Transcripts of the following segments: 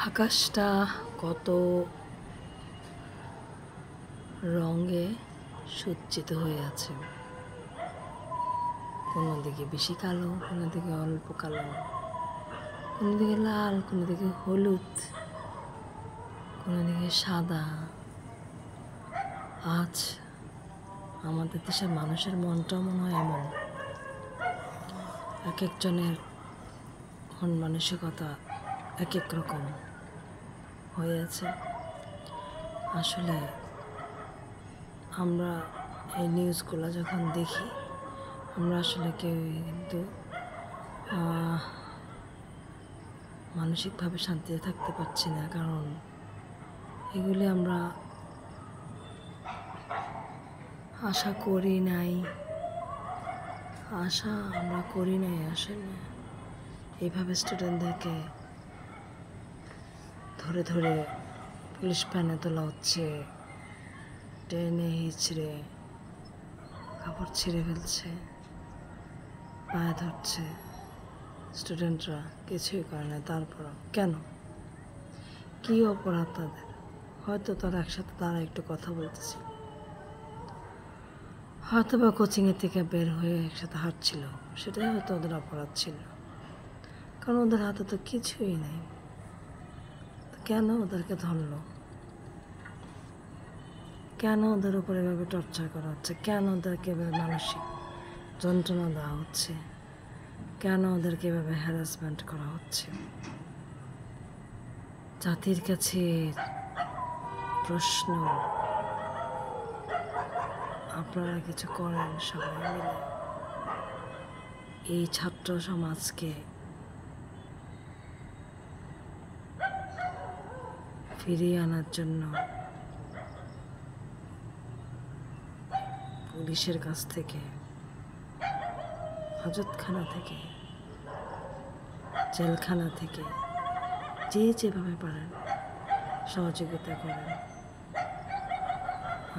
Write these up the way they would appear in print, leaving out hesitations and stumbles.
আকাশটা কত রঙে সজ্জিত হয়ে আছে। কোনো দিকে বেশি কালো, কোনো দিকে অল্প কালো, কোনো দিকে লাল, কোনো দিকে হলুদ, কোনো দিকে সাদা। আজ আমাদের দেশের মানুষের মনটাও মনে হয় এমন। এক একজনের মন মানসিকতা এক এক রকম হয়ে আছে। আসলে আমরা এই নিউজগুলো যখন দেখি, আমরা আসলে কেউ কিন্তু মানসিকভাবে শান্তিতে থাকতে পারছি না। কারণ এগুলি আমরা আশা করি নাই আসলে এইভাবে স্টুডেন্টদেরকে ধরে ধরে পুলিশ ভ্যানে তোলা হচ্ছে, ট্রেনে হিচড়ে কাপড় ছিঁড়ে ফেলছে, পায়ে ধরছে। স্টুডেন্টরা কিছুই করে না। তারপরও কেন, কী অপরাধ তাদের? হয়তো তারা একসাথে তারা একটু কথা বলতেছিল, হয়তো বা কোচিংয়ের থেকে বের হয়ে একসাথে হাঁটছিল, সেটাই হয়তো ওদের অপরাধ ছিল। কারণ ওদের হাতে তো কিছুই নেই। কেন ওদেরকে ধরলো? কেন ওদের উপর এভাবে টর্চার করা হচ্ছে? কেন ওদেরকে এভাবে মানসিক যন্ত্রণা দেওয়া হচ্ছে? কেন ওদেরকে এভাবে হ্যারাসমেন্ট করা হচ্ছে? জাতির কাছে প্রশ্ন, আপনারা কিছু করেন সবাই মিলে এই ছাত্র সমাজকে ফিরিয়ে আনার জন্য পুলিশের কাছ থেকে, হাজতখানা থেকে, জেলখানা থেকে যে যেভাবে পারেন সহযোগিতা করেন।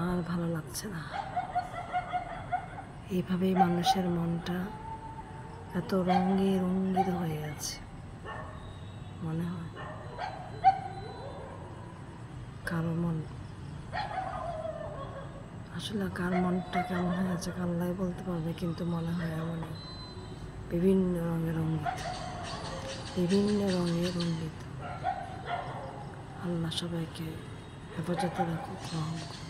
আর ভালো লাগছে না এইভাবেই মানুষের মনটা এত রঙে রঙ্গিত হয়ে আছে। মনে হয় কারো মন, আসলে কার মনটা কেমন হয়ে আছে আল্লাহই বলতে পারবে, কিন্তু মনে হয় এমনই, বিভিন্ন রঙে রঙ্গিত, বিভিন্ন রঙে রঙ্গিত। আল্লাহ সবাইকে হেফাজতে রাখুক, রহম করুক।